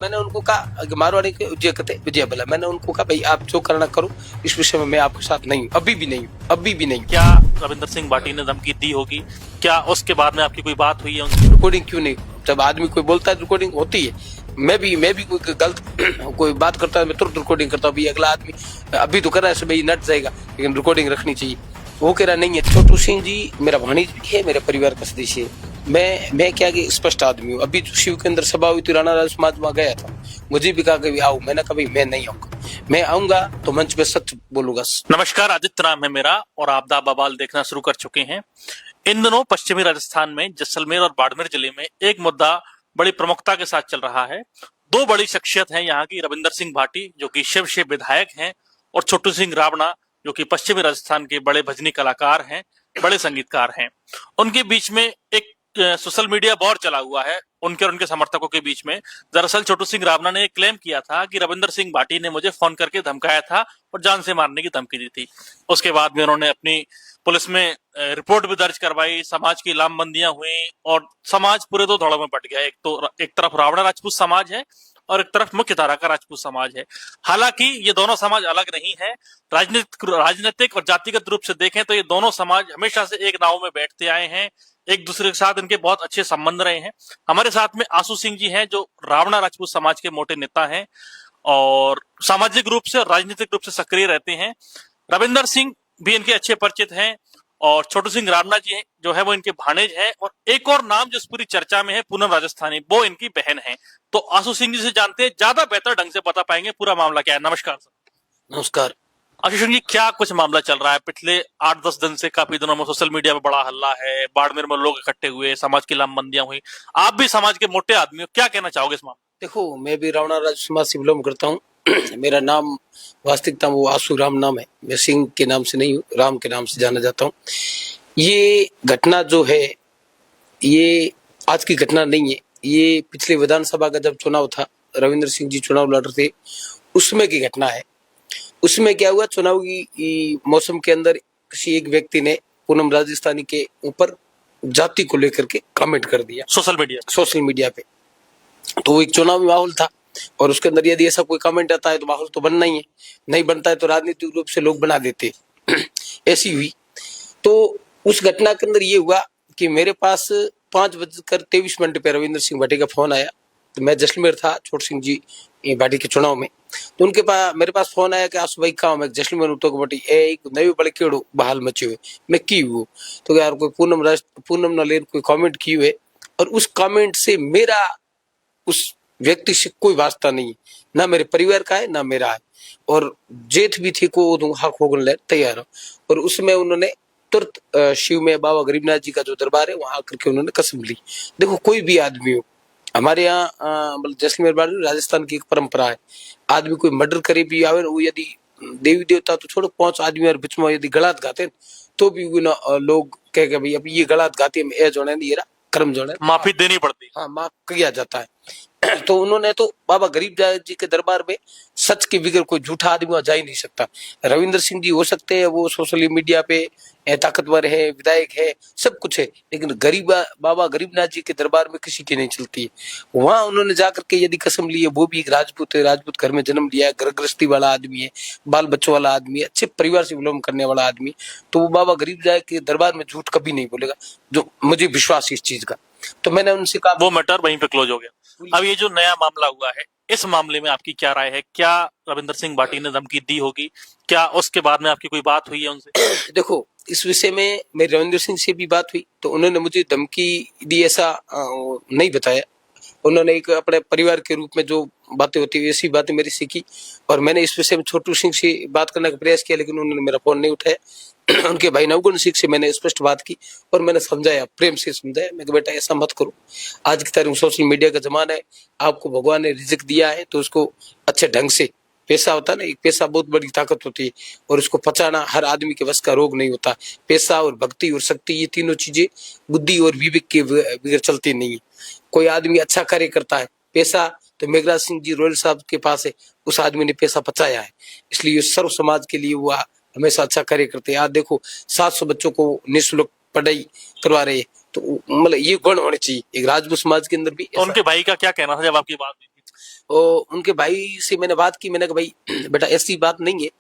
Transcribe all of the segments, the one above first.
मैंने उनको कहा कि मारवाड़ी के विजय कहते विजय बला, मैंने उनको कहा भाई आप जो करना करो, इस विषय में मैं आपके साथ नहीं हूँ, अभी भी नहीं हूँ, अभी भी नहीं हूँ। क्या रविंदर सिंह भाटी ने धमकी दी होगी? क्या उसके बाद में आपकी कोई बात हुई है उनसे? रिकॉर्डिंग क्यों नहीं? जब आदमी कोई बोलता है रिकॉर्डिंग होती है। मैं भी कोई गलत कोई बात करता है मैं तुरंत रिकॉर्डिंग करता हूँ। भाई अगला आदमी अभी तो कर रहा है भाई नट जाएगा, लेकिन रिकॉर्डिंग रखनी चाहिए। वो कह रहा नहीं है। छोटू सिंह जी मेरा भाणीज भी है, मेरे परिवार का सदस्य है। मैं क्या कि स्पष्ट आदमी हूँ। अभी शिव के अंदर सभा हुई थी, राणा राज समाज में गया था, मुझे भी कहा कि आओ, मैंने कहा भाई मैं नहीं आऊंगा, मैं आऊंगा तो मंच पे सच बोलूंगा। नमस्कार, आदित्य नाम है मेरा और आप दा बवाल देखना शुरू कर चुके हैं। इन दिनों पश्चिमी राजस्थान में जैसलमेर और बाड़मेर जिले में एक मुद्दा बड़ी प्रमुखता के साथ चल रहा है। दो बड़ी शख्सियत हैं यहाँ की, रविंदर सिंह भाटी जो कि शिव से विधायक हैं और छोटू सिंह रावणा जो कि पश्चिमी राजस्थान के बड़े भजनी कलाकार हैं, बड़े संगीतकार हैं। उनके बीच में एक सोशल मीडिया वॉर चला हुआ है उनके और उनके समर्थकों के बीच में। दरअसल छोटू सिंह रावणा ने एक क्लेम किया था कि रविंदर सिंह भाटी ने मुझे फोन करके धमकाया था और जान से मारने की धमकी दी थी। उसके बाद में उन्होंने अपनी पुलिस में रिपोर्ट भी दर्ज करवाई, समाज की लामबंदियां हुई और समाज पूरे दो धड़ों में बट गया। एक तरफ रावणा राजपूत समाज है और एक तरफ मुख्य धारा का राजपूत समाज है। हालांकि ये दोनों समाज अलग नहीं है। राजनीतिक और जातिगत रूप से देखें तो ये दोनों समाज हमेशा से एक नाव में बैठते आए हैं, एक दूसरे के साथ इनके बहुत अच्छे संबंध रहे हैं। हमारे साथ में आशु सिंह जी हैं जो रावणा राजपूत समाज के मोटे नेता हैं और सामाजिक रूप से और राजनीतिक रूप से सक्रिय रहते हैं। रविंदर सिंह भी इनके अच्छे परिचित हैं और छोटू सिंह रावणा जी जो है वो इनके भाणेज हैं। और एक और नाम जो इस पूरी चर्चा में है, पूनम राजस्थानी, वो इनकी बहन है। तो आशु सिंह जी से जानते हैं, ज्यादा बेहतर ढंग से बता पाएंगे पूरा मामला क्या है। नमस्कार सर। नमस्कार। आशु सिंह जी, क्या कुछ मामला चल रहा है? पिछले 8-10 दिन से काफी दिनों में सोशल मीडिया पे बड़ा हल्ला है, बाड़मेर में लोग इकट्ठे हुए, समाज की लामबंदियां हुई। आप भी समाज के मोटे आदमी हो, क्या कहना चाहोगे इस मामले? देखो, मैं भी रावणा राज समाज से बिलोंग करता हूँ। मेरा नाम वास्तविकता में वो आशु राम नाम है। मैं सिंह के नाम से नहीं हूँ, राम के नाम से जाना जाता हूँ। ये घटना जो है ये आज की घटना नहीं है। ये पिछले विधानसभा का जब चुनाव था, रविंद्र सिंह जी चुनाव लड़ रहे थे, उसमें की घटना है। उसमें क्या हुआ, चुनाव की मौसम के अंदर किसी एक व्यक्ति ने पूनम राजस्थानी के ऊपर जाति को लेकर के कमेंट कर दिया सोशल मीडिया पे। तो वो एक चुनावी माहौल था और उसके अंदर यदि ऐसा कोई कमेंट आता है तो माहौल तो बनना ही है, नहीं बनता है तो राजनीतिक रूप से लोग बना देते। ऐसी हुई। तो उस घटना के अंदर ये हुआ कि मेरे पास 5:23 पे रविंद्र सिंह भाटी का फोन आया। तो मैं जैसलमेर था छोटू सिंह जी भाटी के चुनाव में। तो उनके पास मेरे पास फोन आया कि आसु भाई कहाँ मैं जैसलमेर तो बटी एक नई बड़े केड़ो बहाल मचे हुए मैं की हूँ। तो यार कोई पूनम न लेन कोई कमेंट की हुए और उस कमेंट से मेरा उस व्यक्ति से कोई वास्ता नहीं है, ना मेरे परिवार का है ना मेरा है। और जेठ भी थी को हक होगन ले तैयार। और उसमें उन्होंने तुरंत शिव में बाबा गरीबनाथ जी का जो दरबार है वहां आकर के उन्होंने कसम ली। देखो, कोई भी आदमी हो, हमारे यहाँ मतलब जैसलमेर राजस्थान की एक परंपरा है, आदमी कोई मर्डर करे भी आवे वो यदि देवी देवता तो छोड़ो 5 आदमी और बीच में यदि गलत गाते तो भी लोग कह के भाई अब ये गलत गाते हैं, ए जोड़े ये कर्म जोड़े माफी देनी पड़ती। हाँ, माफ किया जाता है। तो उन्होंने तो बाबा गरीब जी के दरबार में सच के बगैर कोई झूठा आदमी वहां जा ही नहीं सकता। रविंद्र सिंह जी हो सकते हैं, वो सोशल मीडिया पे ताकतवर है, विधायक है, सब कुछ है, लेकिन बाबा गरीबनाथ जी के दरबार में किसी की नहीं चलती है। वहां उन्होंने जाकर के यदि कसम ली है, वो भी एक राजपूत है, राजपूत घर में जन्म लिया है, घर गृहस्थी वाला आदमी है, बाल बच्चों वाला आदमी है, अच्छे परिवार से बिलोंग करने वाला आदमी, तो वो बाबा गरीब जी के दरबार में झूठ कभी नहीं बोलेगा, जो मुझे विश्वास है इस चीज का। तो मैंने उनसे कहा, वो मैटर वहीं पे क्लोज हो गया। अब ये जो नया मामला हुआ है, इस मामले में आपकी क्या राय है? क्या रविंदर सिंह भाटी ने धमकी दी होगी? क्या उसके बाद में आपकी कोई बात हुई है उनसे? देखो, इस विषय में मेरी रविंद्र सिंह से भी बात हुई तो उन्होंने मुझे धमकी दी ऐसा नहीं बताया। उन्होंने एक अपने परिवार के रूप में जो बातें होती है ऐसी बातें मेरी सीखी और मैंने इस विषय में छोटू सिंह से बात करने का प्रयास किया, लेकिन उन्होंने मेरा फोन नहीं उठाया। उनके भाई नवगुण सिंह से मैंने स्पष्ट बात की और मैंने समझाया, प्रेम से समझाया, मैं बेटा ऐसा मत करो, आज की तारीख सोशल मीडिया का जमाना है, आपको भगवान ने रिज़्क दिया है तो उसको अच्छे ढंग से, पैसा होता है ना, एक पैसा बहुत बड़ी ताकत होती है और उसको पचाना हर आदमी के बस का रोग नहीं होता। पैसा और भक्ति और शक्ति, ये तीनों चीजें बुद्धि और विवेक के बगैर चलती नहीं है। कोई आदमी अच्छा कार्य करता है, पैसा तो मेघराज सिंह जी रोयल साहब के पास है, उस आदमी ने पैसा पचाया है, इसलिए सर्व समाज के लिए वो हमेशा अच्छा कार्य करते हैं। आज देखो 700 बच्चों को निःशुल्क पढ़ाई करवा रहे हैं, तो मतलब ये गुण होने चाहिए एक राजपूत समाज के अंदर भी। तो उनके भाई का क्या कहना था जब आपकी बात हुई थी? और उनके भाई से मैंने बात की, मैंने कहा भाई बेटा ऐसी बात नहीं है,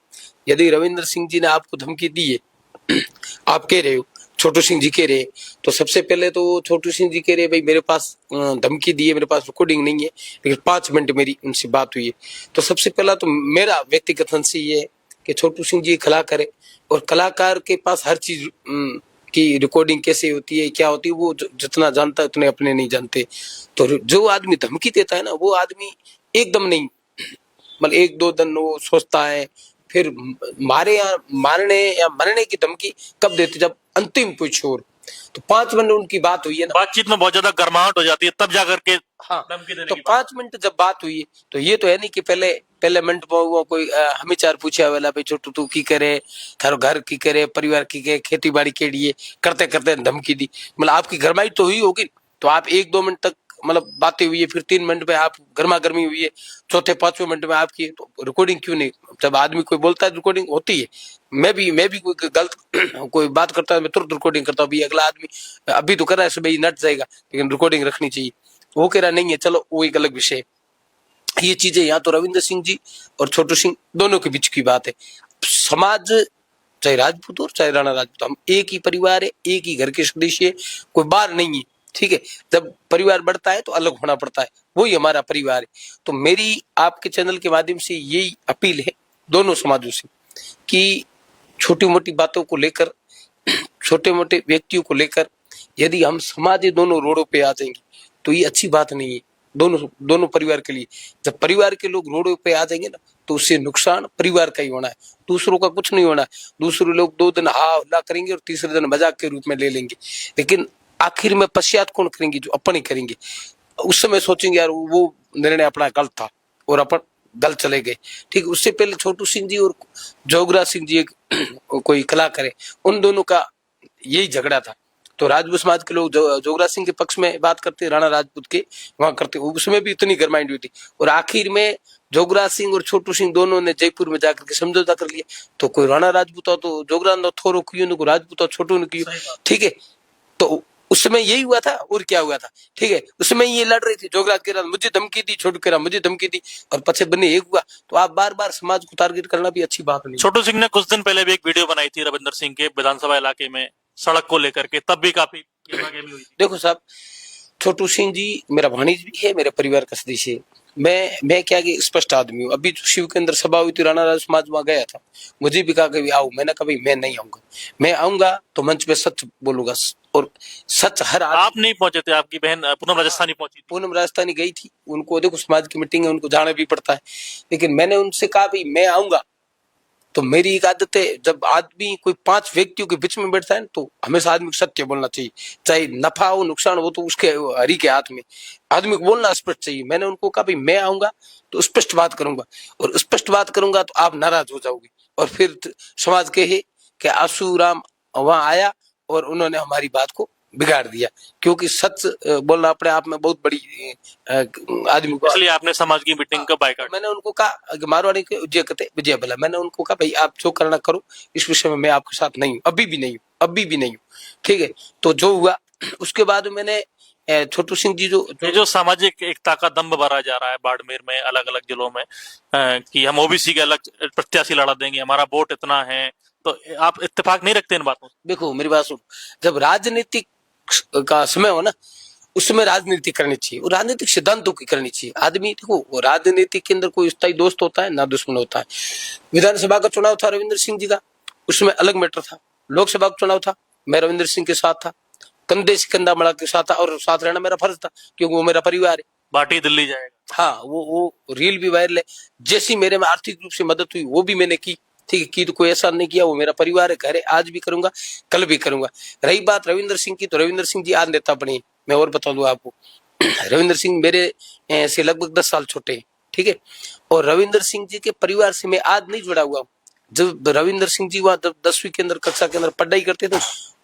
यदि रविंद्र सिंह जी ने आपको धमकी दी है, आप कह रहे हो, छोटू सिंह जी कह रहे हैं, तो सबसे पहले तो छोटू सिंह जी कह रहे हैं भाई मेरे पास धमकी दी है, मेरे पास रिकॉर्डिंग नहीं है, लेकिन 5 मिनट मेरी उनसे बात हुई है। तो सबसे पहला तो मेरा व्यक्तिगत संशय ये है कि छोटू सिंह जी कलाकार है, और कलाकार के पास हर चीज की रिकॉर्डिंग कैसे होती है, क्या होती है, वो जितना जानता है उतने अपने नहीं जानते। तो जो आदमी धमकी देता है ना, वो आदमी एकदम नहीं, मतलब एक दो दिन वो सोचता है, फिर मारे या मारने या मरने की धमकी कब देते, जब अंतिम कोई छोर। तो 5 मिनट उनकी बात हुई है ना, बातचीत में बहुत ज्यादा गर्माहट हो जाती है, तब जाकर के हाँ, धमकी देने तो की बात। 5 मिनट जब बात हुई है, तो ये तो है नहीं कि पहले पहले मिनट में वो कोई हमें चार पूछा वाला भाई छोटू तू की करे, थारो घर की करे, परिवार की करे, खेती बाड़ी के लिए करते करते धमकी दी, मतलब आपकी गरमाई तो हुई होगी। तो आप 1-2 मिनट तक मतलब बातें हुई है, फिर 3 मिनट में आप गर्मा गर्मी हुई है, चौथे 5वें मिनट में आपकी, तो रिकॉर्डिंग क्यों नहीं? जब आदमी कोई बोलता है रिकॉर्डिंग होती है। मैं भी कोई गलत कोई बात करता है, मैं तुरंत रिकॉर्डिंग करता हूँ, अगला आदमी अभी तो कर रहा है सुबह ही नट जाएगा, लेकिन रिकॉर्डिंग रखनी चाहिए। वो कह रहा नहीं है, चलो वो एक अलग विषय है। ये चीजें यहाँ तो रविंद्र सिंह जी और छोटू सिंह दोनों के बीच की बात है। समाज चाहे राजपूत हो चाहे राणा राजपूत, हम एक ही परिवार है, एक ही घर के सदस्य है, कोई बाहर नहीं है, ठीक है। जब परिवार बढ़ता है तो अलग होना पड़ता है, वही हमारा परिवार है। तो मेरी आपके चैनल के माध्यम से यही अपील है दोनों समाजों से कि छोटी मोटी बातों को लेकर, छोटे मोटे व्यक्तियों को लेकर यदि हम समाज दोनों रोडों पे आ जाएंगे तो ये अच्छी बात नहीं है दोनों परिवार के लिए। जब परिवार के लोग रोडों पे आ जाएंगे ना, तो उससे नुकसान परिवार का ही होना है, दूसरों का कुछ नहीं होना है। दूसरे लोग 2 दिन हा हल्ला करेंगे और तीसरे दिन मजाक के रूप में ले लेंगे, लेकिन आखिर में पश्चात कौन करेंगे? जो अपन ही करेंगे। उस समय सोचेंगे यार वो निर्णय अपना गलत था और अपन गलत चले गए, ठीक। उससे पहले छोटू सिंह जी और जोगराज सिंह जी एक कोई कलाकार है, उन दोनों का यही झगड़ा था। तो राजपूत समाज के लोग जोगराज सिंह के पक्ष में बात करते, राणा राजपूत के वहां करते, उसमें भी इतनी गरमाइंड हुई थी। और आखिर में जोगराज सिंह और छोटू सिंह दोनों ने जयपुर में जाकर के समझौता कर लिया। तो कोई राणा राजपूत हो तो जोगराज ने थोरो क्यों, कोई राजपूत हो छोटू ने क्यों, ठीक है। तो उस समय यही हुआ था और क्या हुआ था, ठीक है। उस समय ये लड़ रही थी, जोगराज कह रहा मुझे धमकी दी, छोटू कह रहा मुझे धमकी दी, और पछे बने एक हुआ। तो आप बार बार समाज को टारगेट करना भी अच्छी बात नहीं। छोटू सिंह ने कुछ दिन पहले भी एक वीडियो बनाई थी रविंद्र सिंह के विधानसभा इलाके में सड़क को लेकर के, तब भी काफी गेमा-गेमी हुई थी। देखो साहब, छोटू सिंह जी मेरा भाणीज भी है, मेरे परिवार का सदस्य है। मैं क्या कि स्पष्ट आदमी हूँ। अभी शिव के अंदर सभा हुई थी, राणा राज समाज वहां गया था, मुझे भी कहा कि आओ, मैंने कहा भाई मैं नहीं आऊंगा, मैं आऊंगा तो मंच पे सच बोलूंगा, और सच हर आप नहीं पहुंचे थे, आपकी बहन पूनम राजस्थानी पहुंची थी। पूनम राजस्थानी गई थी, उनको देखो समाज की मीटिंग है, उनको जाना भी पड़ता है, लेकिन मैंने उनसे कहा भाई मैं आऊंगा। तो मेरी एक आदत है, जब आदमी कोई 5 व्यक्तियों के बीच में बैठता है तो हमेशा आदमी को सत्य बोलना चाहिए, चाहे नफा हो नुकसान हो तो उसके हरि के हाथ में, आदमी को बोलना स्पष्ट चाहिए। मैंने उनको कहा भाई मैं आऊंगा तो स्पष्ट बात करूंगा, और स्पष्ट बात करूंगा तो आप नाराज हो जाओगे, और फिर समाज कहे कि आशू राम वहां आया और उन्होंने हमारी बात को बिगाड़ दिया, क्योंकि सच बोलना अपने आप में बहुत बड़ी आदमी को। इसलिए आपने समाज की मीटिंग का बायकॉट। मैंने उनको कहा कि मारवाड़ी के विजय कहते विजय भला, मैंने उनको कहा भाई आप जो करना करो, इस विषय में मैं आपके साथ नहीं हूँ, अभी भी नहीं हूँ, अभी भी नहीं हूँ, ठीक है। तो जो हुआ उसके बाद मैंने छोटू सिंह जी ये जो सामाजिक एकता का दम्भ भरा जा रहा है बाड़मेर में, अलग अलग जिलों में, कि हम ओबीसी के अलग प्रत्याशी लड़ा देंगे, हमारा वोट इतना है, तो आप इत्तेफाक नहीं रखते इन बातों से? देखो मेरी बात सुनो, जब राजनीतिक का समय हो ना, उसमें राजनीति करनी चाहिए, और राजनीतिक सिद्धांतों की करनी चाहिए। आदमी देखो राजनीति के अंदर कोई स्थायी दोस्त होता है ना दुश्मन होता है। विधानसभा का चुनाव था रविंद्र सिंह जी का, उसमें अलग मैटर था। लोकसभा का चुनाव था, मैं रविंद्र सिंह के साथ था, कंधे से कंधा मिला के साथ था, और साथ रहना मेरा फर्ज था क्योंकि वो मेरा परिवार है। पार्टी दिल्ली जाएगा। हाँ, वो रील भी वायरल है। जैसी मेरे में आर्थिक रूप से मदद हुई वो भी मैंने की, ठीक है, की तो कोई ऐसा नहीं किया, वो मेरा परिवार है, घर है, आज भी करूंगा, कल भी करूंगा। रही बात रविंद्र सिंह की, तो रविंद्र सिंह जी आज नेता बने। मैं और बता दूं आपको, रविंद्र सिंह मेरे से लगभग 10 साल छोटे हैं, ठीक है, और रविंद्र सिंह जी के परिवार से मैं आज नहीं जुड़ा हुआ। जब रविंद्र सिंह जी वहां 10वीं के अंदर कक्षा के अंदर पढ़ाई करते थे,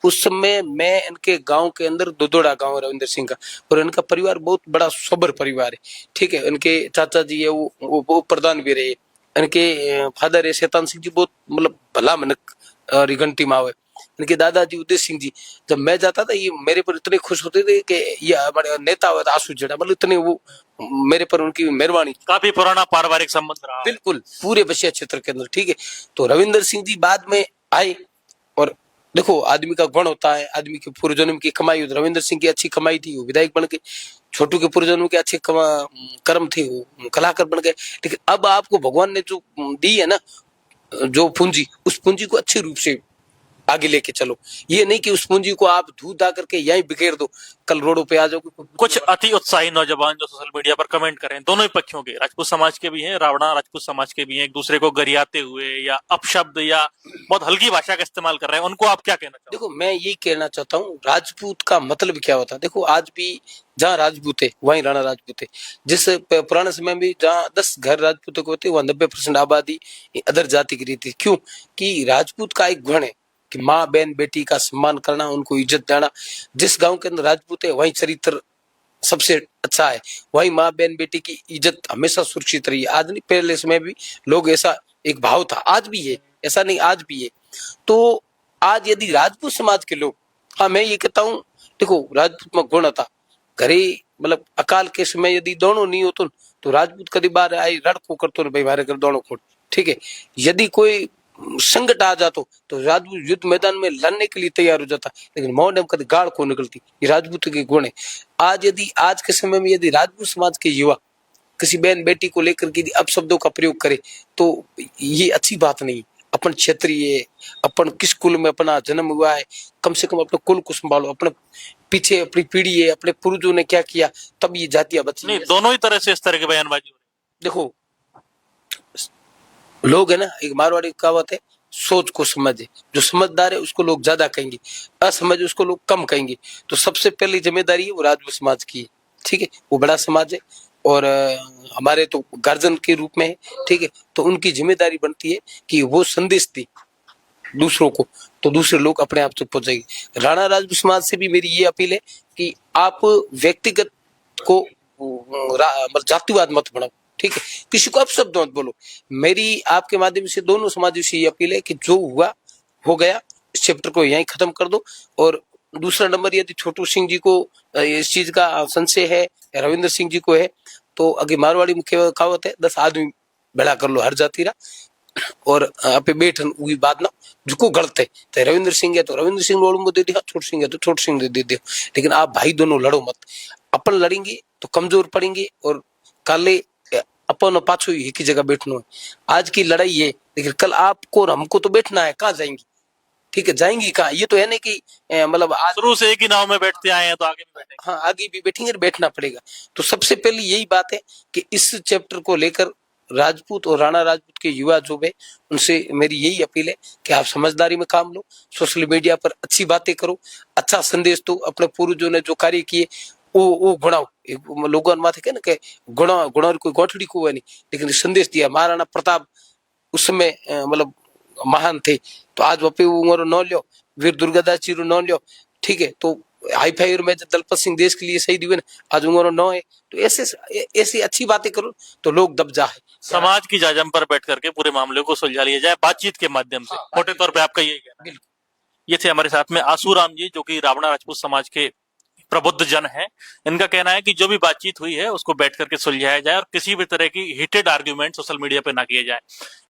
उस समय मैं इनके गांव के अंदर दुदोड़ा गांव है रविंद्र सिंह का, और इनका परिवार बहुत बड़ा सोबर परिवार है, ठीक है। इनके चाचा जी है वो प्रधान भी रहे, इनके फादर है शैतान सिंह जी, बहुत मतलब भला मनक और घंटी माव है। इनके दादाजी उदय सिंह जी, जब मैं जाता था ये मेरे पर इतने खुश होते थे कि ये हमारे नेता हुआ था आंसू जड़ा, मतलब इतने वो मेरे पर उनकी मेहरबानी। काफी पुराना पारिवारिक संबंध रहा है। बिल्कुल पूरे बसिया क्षेत्र के अंदर, ठीक है। तो रविंदर सिंह जी बाद में आए, और देखो आदमी का गुण होता है, आदमी के पूर्व जन्म की कमाई होती। रविंदर सिंह की अच्छी कमाई थी, वो विधायक बन गए। छोटू के पूर्व जन्म के अच्छे कर्म थे, वो कलाकार बन गए। लेकिन अब आपको भगवान ने जो दी है ना, जो पूंजी, उस पूंजी को अच्छे रूप से आगे लेके चलो। ये नहीं कि उस पूंजी को आप धू धा करके यहीं बिखेर दो, कल रोडों पे आ जाओ। कुछ अति उत्साही नौजवान जो सोशल मीडिया पर कमेंट करें, दोनों ही पक्षों के, राजपूत समाज के भी हैं, रावणा राजपूत समाज के भी हैं, एक दूसरे को गरियाते हुए या अपशब्द या बहुत हल्की भाषा का इस्तेमाल कर रहे हैं, उनको आप क्या कहना चाहोगे? देखो मैं यही कहना चाहता हूँ, राजपूत का मतलब क्या होता है। देखो आज भी जहाँ राजपूत है वहीं राणा राजपूत है। जिस पुराने समय में जहाँ 10 घर राजपूतों के होते, वहाँ 90% आबादी अदर जाति की रहती। क्यों? कि राजपूत का एक गुण है कि माँ बहन बेटी का सम्मान करना, उनको इज्जत देना। जिस गांव के अंदर राजपूत है वहीं चरित्र सबसे अच्छा है, वहीं माँ बहन बेटी की इज्जत हमेशा सुरक्षित रही है। आज नहीं, पहले समय भी लोग ऐसा एक भाव था, आज भी है, ऐसा नहीं आज भी है। तो आज यदि राजपूत समाज के लोग, हाँ मैं ये कहता हूँ, देखो राजपूत में गुण था, घरे मतलब अकाल के समय यदि दोनों नहीं होतो तो राजपूत कभी बार आई रड़को करतो भाई मारे कर दोनों खोड़, ठीक है। यदि कोई संकट आ जातो तो राजपूत युद्ध मैदान में लड़ने के लिए तैयार हो जाता, लेकिन मौन कभी गाड़ को निकलती। ये राजपूत के गुण है। आज यदि आज के समय में यदि राजपूत समाज के युवा किसी बहन बेटी को लेकर के अपशब्दों का प्रयोग करे तो ये अच्छी बात नहीं। अपन क्षेत्रीय, अपन किस कुल में अपना जन्म हुआ है, कम से कम अपने कुल को संभालो, अपने पीछे अपनी पीढ़ी है, अपने पूर्वजों ने क्या किया, तब ये जातियां बची नहीं, है। दोनों ही तरह से इस तरह की बयानबाजी हो रही देखो लोग है ना, एक मारवाड़ी कहावत है, सोच को समझे। जो समझदार है उसको लोग ज्यादा कहेंगे, असमझ उसको लोग कम कहेंगे। तो सबसे पहली जिम्मेदारी है वो राजपूत समाज की है, ठीक है। वो बड़ा समाज है और हमारे तो गार्जियन के रूप में है, ठीक है। तो उनकी जिम्मेदारी बनती है कि वो संदेश दे दूसरों को, तो दूसरे लोग अपने आप तक पहुंचेंगे। राणा राजपूत समाज से भी मेरी ये अपील है कि आप व्यक्तिगत को मतलब जातिवाद मत बनाओ, ठीक है। किसी को अपशब्द मत बोलो। मेरी आपके माध्यम से दोनों समाजों से ये अपील है कि जो हुआ हो गया, इस चैप्टर को यहीं खत्म कर दो। और दूसरा नंबर, यदि छोटू सिंह जी को इस चीज का संशय है या रविंद्र सिंह जी को है, तो अगे मारवाड़ी मुख्य कहावत है, 10 आदमी भला कर लो हर जाति रा, और आप बैठन हुई बात ना झुको गलत है। तो रविंद्र सिंह है तो रविंद्र सिंह लोड़ू दे दिया, छोट सिंह है तो छोट सिंह दे दिया। लेकिन आप भाई दोनों लड़ो मत। अपन लड़ेंगे तो कमजोर पड़ेंगे और काले अपन पाछो ही एक ही जगह बैठना है। आज की लड़ाई है, लेकिन कल आपको और हमको तो बैठना है, कहाँ जाएंगी, ठीक है। जाएंगी कहाँ? ये तो है नहीं कि मतलब है। आज शुरू से एक ही नाव में बैठते आए हैं तो आगे भी बैठेंगे। हाँ आगे भी बैठेंगे, बैठना पड़ेगा। तो सबसे पहले यही बात है कि इस चैप्टर को लेकर राजपूत और राणा राजपूत के युवा जो है, उनसे मेरी यही अपील है कि आप समझदारी में काम लो, सोशल मीडिया पर अच्छी बातें करो, अच्छा संदेश दो। अपने पूर्वजों ने जो कार्य किए वो गुणाओ। लोगों माथे के ना के गुणा गुणा कोई गोठड़ी को है नहीं, लेकिन संदेश दिया। महाराणा प्रताप उस समय मतलब महान थे, तो आज वपे उमर न लो, वीर दुर्गादास जी न लो, ठीक है। तो हाई फाई में दलपत सिंह देश के लिए शहीद हुए ना, आज उमर न है। तो ऐसे ऐसी अच्छी बातें करो तो लोग दब जाए। समाज की जाजम पर बैठ करके पूरे मामले को सुलझा लिया जाए बातचीत के माध्यम से, मोटे तौर पे आपका यही कहना है। बिल्कुल। ये थे हमारे साथ में आसूराम जी, जो कि रावणा राजपूत समाज के प्रबुद्ध जन हैं। इनका कहना है कि जो भी बातचीत हुई है उसको बैठ करके सुलझाया जाए और किसी भी तरह की हीटेड आर्ग्यूमेंट सोशल मीडिया पे ना किए जाए।